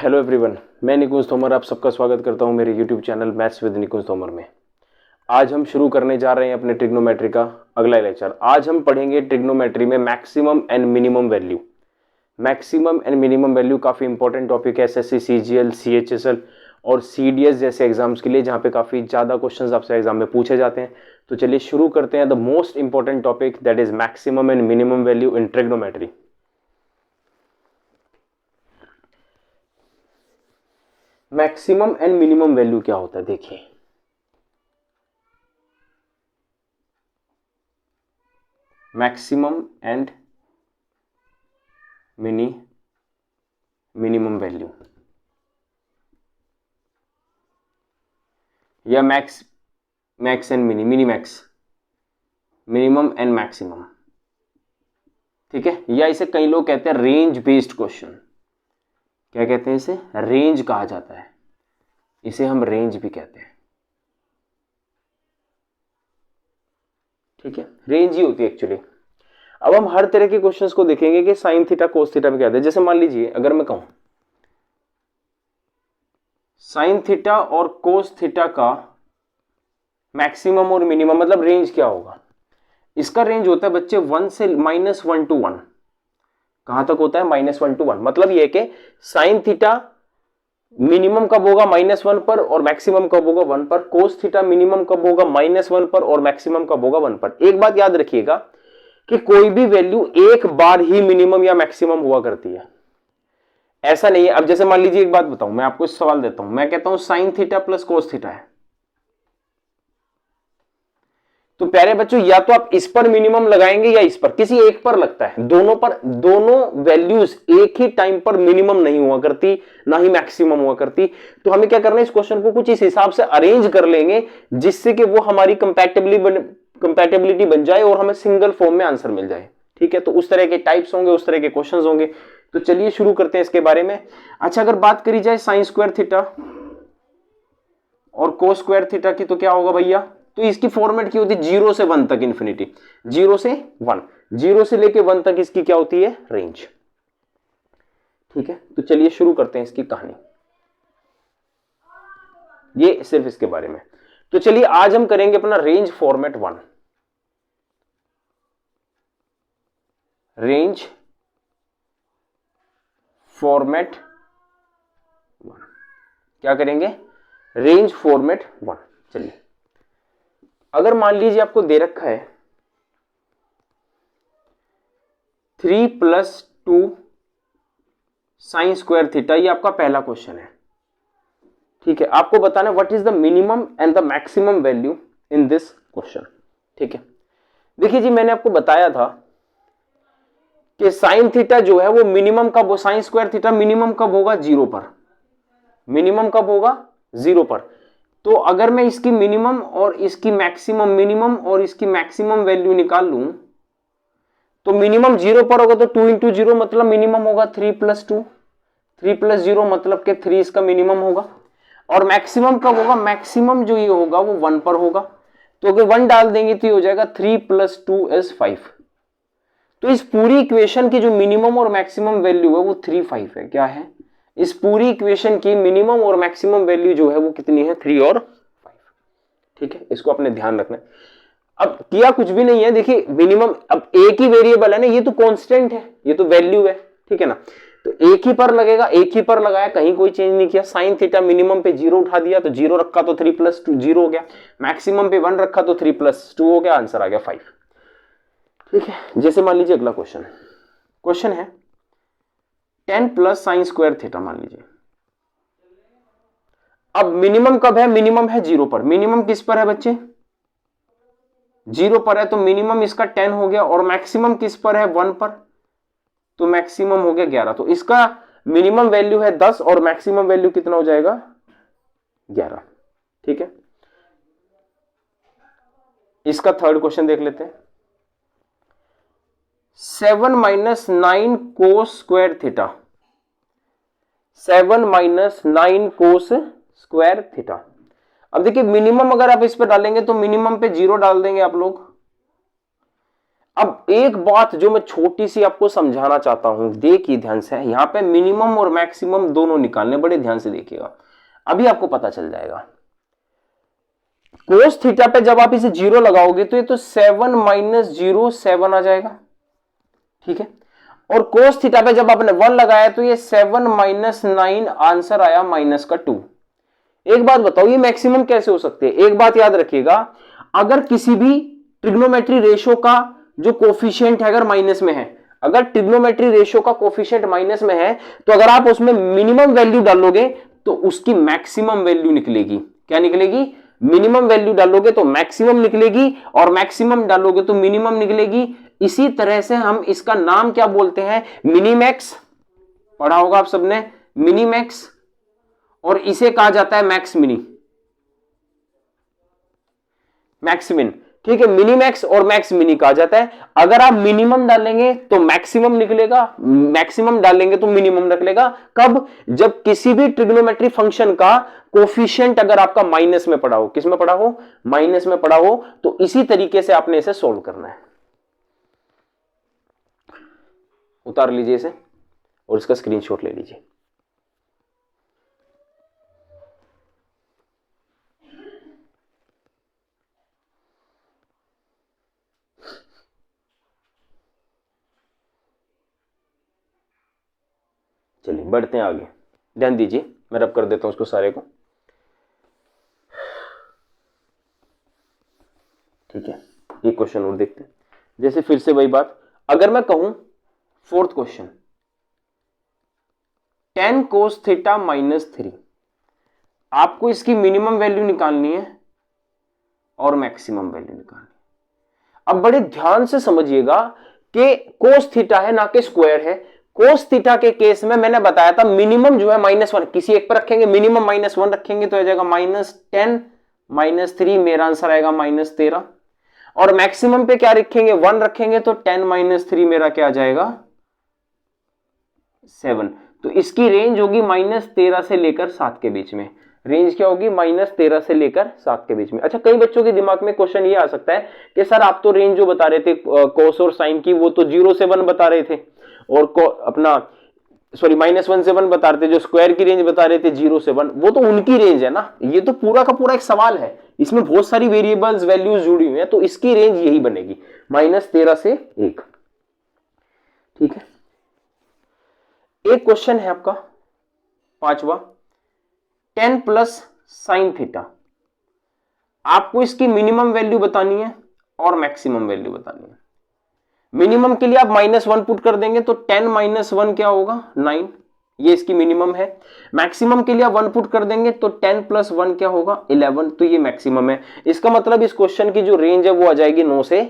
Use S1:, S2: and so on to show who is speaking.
S1: Hello everyone, मैं निकुंज तोमर आप सबका स्वागत करता हूं मेरे यूट्यूब चैनल मैथ्स विद निकुंज तोमर में। आज हम शुरू करने जा रहे हैं अपने ट्रिग्नोमेट्री का अगला लेक्चर। आज हम पढ़ेंगे ट्रिग्नोमेट्री में maximum and minimum value. Maximum and minimum value काफी इंपॉर्टेंट टॉपिक है एसएससी, सीजीएल, सीएचएसएल और सीडीएस जैसे एग्जाम्स के लिए, जहां पे काफी ज्यादा क्वेश्चंस आपसे एग्जाम में पूछे जाते हैं। तो चलिए शुरू करते हैं the most important topic, that is maximum and minimum value in trigonometry. Maximum and minimum value क्या होता है देखिए। मैक्सिमम एंड मिनिमम वैल्यू या max and mini max, minimum and maximum, ठीक है। या इसे कई लोग कहते हैं रेंज बेस्ड क्वेश्चन। क्या कहते हैं इसे? रेंज कहा जाता है, इसे हम रेंज भी कहते हैं, ठीक है। रेंज ही होती है एक्चुअली। अब हम हर तरह के क्वेश्चंस को देखेंगे कि साइन थीटा कोस थीटा में क्या होता है। जैसे मान लीजिए अगर मैं कहूं साइन थीटा और कोस थीटा का मैक्सिमम और मिनिमम मतलब रेंज क्या होगा। इसका रेंज होता है बच्चे 1 से -1 to 1। कहां तक होता है? -1 to 1। मतलब ये कि साइन थीटा मिनिमम कब होगा? -1 पर, और मैक्सिमम कब होगा? 1 पर। कोस थीटा मिनिमम कब होगा? -1 पर, और मैक्सिमम कब होगा? 1 पर। एक बात याद रखिएगा कि कोई भी वैल्यू एक बार ही मिनिमम या मैक्सिमम हुआ करती है, ऐसा नहीं है। अब जैसे मान लीजिए एक बात बताऊं, मैं आपको सवाल देता हूं, मैं कहता हूं sine theta plus cos theta है, तो प्यारे बच्चों या तो आप इस पर मिनिमम लगाएंगे या इस पर, किसी एक पर लगता है। दोनों पर, दोनों वैल्यूज एक ही टाइम पर मिनिमम नहीं हुआ करती, ना ही मैक्सिमम हुआ करती। तो हमें क्या करना है, इस क्वेश्चन को कुछ इस हिसाब से अरेंज कर लेंगे जिससे कि वो हमारी कंपैटिबिलिटी बन जाए और हमें सिंगल फॉर्म में आंसर मिल जाए, ठीक है। तो उस तरह के टाइप्स होंगे, उस तरह के क्वेश्चंस होंगे। तो चलिए शुरू करते हैं इसके बारे में। अच्छा, अगर बात करी जाए साइन स्क्वायर थीटा और कोस स्क्वायर थीटा की, तो क्या होगा भैया? तो इसकी फॉर्मेट की होती है 0 से 1 तक इंफिनिटी। 0 से 1, 0 से लेके 1 तक इसकी क्या होती है? रेंज, ठीक है। तो चलिए शुरू करते हैं इसकी कहानी, ये सिर्फ इसके बारे में। तो चलिए आज हम करेंगे अपना रेंज फॉर्मेट 1। रेंज फॉर्मेट 1 क्या करेंगे? Range format 1। चलिए, अगर मान लीजिए आपको दे रखा है 3 + 2 साइन स्क्वायर थीटा, ये आपका पहला क्वेश्चन है, ठीक है। आपको बताना what is the minimum and the maximum value in this question, ठीक है। देखिए जी, मैंने आपको बताया था कि साइन थीटा जो है वो मिनिमम कब हो, साइन स्क्वायर थीटा मिनिमम कब होगा? 0 पर। मिनिमम कब होगा? 0 पर। तो अगर मैं इसकी मिनिमम और इसकी मैक्सिमम, मिनिमम और इसकी मैक्सिमम वैल्यू निकाल लूं, तो मिनिमम 0 पर होगा तो 2 × 0 मतलब मिनिमम होगा 3 + 2, 3 + 0 मतलब कि 3 इसका मिनिमम होगा। और मैक्सिमम कब होगा? मैक्सिमम जो ये होगा वो 1 पर होगा। तो अगर 1 डाल देंगे तो ये हो जाएगा 3 + 2 = 5। तो इस पूरी इक्वेशन की जो मिनिमम और मैक्सिमम वैल्यू है वो 3, 5 है। क्या है? इस पूरी इक्वेशन की मिनिमम और मैक्सिमम वैल्यू जो है वो कितनी है? 3 और 5, ठीक है। इसको अपने ध्यान रखना है। अब किया कुछ भी नहीं है, देखिए मिनिमम, अब एक ही वेरिएबल है ना, ये तो कांस्टेंट है, ये तो वैल्यू है, ठीक है ना। तो एक ही पर लगेगा, एक ही पर लगाया, कहीं कोई चेंज नहीं किया। साइन थीटा मिनिमम पे 0 उठा दिया तो 0 रखा तो 3 + 2 0 हो गया। मैक्सिमम पे 1 रखा तो 3 + 2 हो गया, आंसर आ गया 5, ठीक है। जैसे मान लीजिए अगला क्वेश्चन है 10 + साइन स्क्वायर थीटा, मान लीजिए। अब मिनिमम कब है? मिनिमम है 0 पर। मिनिमम किस पर है बच्चे? 0 पर है, तो मिनिमम इसका 10 हो गया। और मैक्सिमम किस पर है? 1 पर, तो मैक्सिमम हो गया 11। तो इसका मिनिमम वैल्यू है 10 और मैक्सिमम वैल्यू कितना हो जाएगा? 11, ठीक है। इसका थर्ड क्वेश्चन देख लेते हैं। 7 - 9 cos square theta, 7 - 9 cos square theta. अब देखिए मिनिमम अगर आप इस पर डालेंगे तो मिनिमम पे 0 डाल देंगे आप लोग, अब एक बात जो मैं छोटी सी आपको समझाना चाहता हूं, देखिए ध्यान से, यहां पे मिनिमम और मैक्सिमम दोनों निकालने, बड़े ध्यान से देखिएगा, अभी आपको पता चल जाएगा। कोस थीटा पे जब आप इसे 0 लगाओगे तो ये तो 7 माइनस 0 7 आ जाएगा, ठीक है। और कोस थीटा पे जब आपने 1 लगाया तो ये 7 माइनस 9, आंसर आया माइनस का 2। एक बात बताओ, ये मैक्सिमम कैसे हो सकते हैं? एक बात याद रखिएगा, अगर किसी भी ट्रिग्नोमेट्री रेशियो का जो कोफिशिएंट है अगर माइनस में है, अगर ट्रिग्नोमेट्री रेशियो का कोफिशिएंट माइनस में है, तो अगर आप उसमें मिनिमम वैल्यू डालोगे तो उसकी मैक्सिमम वैल्यू निकलेगी। क्या निकलेगी? मिनिमम वैल्यू डालोगे तो मैक्सिमम निकलेगी, और मैक्सिमम डालोगे तो मिनिमम निकलेगी। इसी तरह से हम इसका नाम क्या बोलते हैं? मिनीमैक्स, पढ़ा होगा आप सबने, मिनीमैक्स, और इसे कहा जाता है मैक्स मिनी, मैक्सिमिन, ठीक है। मिनीमैक्स और मैक्स मिनी कहा जाता है। अगर आप मिनिमम डालेंगे तो मैक्सिमम निकलेगा, मैक्सिमम डालेंगे तो मिनिमम निकलेगा। कब? जब किसी भी ट्रिग्नोमेट्री फंक्शन का कोफिशिएंट अगर आपका माइनस में पड़ा हो, किस में पड़ा हो? माइनस में पड़ा हो। तो इसी तरीके से आपने इसे सोल्व करना है। उतार लीजिए इसे और इसका स्क्रीनशॉट ले लीजिए। चलिए बढ़ते हैं आगे, ध्यान दीजिए, मैं रब कर देता हूं उसको सारे को, ठीक है। एक क्वेश्चन और देखते हैं। जैसे फिर से वही बात, अगर मैं कहूं fourth question, tan cos theta minus 3, आपको इसकी मिनिमम वैल्यू निकालनी है और मैक्सिमम वैल्यू निकालनी है। अब बड़े ध्यान से समझिएगा कि cos थीटा है ना कि स्क्वायर है। cos थीटा के केस में मैंने बताया था मिनिमम जो है -1, किसी एक पर रखेंगे, मिनिमम -1 रखेंगे तो आ जाएगा -10 -3, मेरा आंसर आएगा -13। और मैक्सिमम पे क्या रखेंगे? 1 रखेंगे तो 10 - 3 मेरा क्या आ जाएगा? 7। तो इसकी रेंज होगी -13 से लेकर 7 के बीच में। रेंज क्या होगी? -13 से लेकर 7 के बीच में। अच्छा, कई बच्चों के दिमाग में क्वेश्चन ये आ सकता है कि सर आप तो रेंज जो बता रहे थे कोस और साइन की, वो तो 0 से 1 बता रहे थे, और अपना सॉरी -1 से 1 बता रहे थे, जो स्क्वायर की रेंज बता रहे थे 0 से 1, वो तो उनकी रेंज है ना। ये तो पूरा का पूरा एक सवाल है, इसमें बहुत सारी वेरिएबल्स वैल्यूज जुड़ी हुई हैं, तो इसकी रेंज यही बनेगी -13 से 1, ठीक है। एक क्वेश्चन है आपका पांचवा, tan प्लस साइन थीटा, आपको इसकी मिनिमम वैल्यू बतानी है और मैक्सिमम वैल्यू बतानी है। मिनिमम के लिए आप -1 पुट कर देंगे तो 10 - 1 क्या होगा? 9, ये इसकी मिनिमम है। मैक्सिमम के लिए आप 1 पुट कर देंगे तो 10 + 1 क्या होगा? 11, तो ये मैक्सिमम है। इसका मतलब इस क्वेश्चन की जो रेंज है वो आ जाएगी 9 से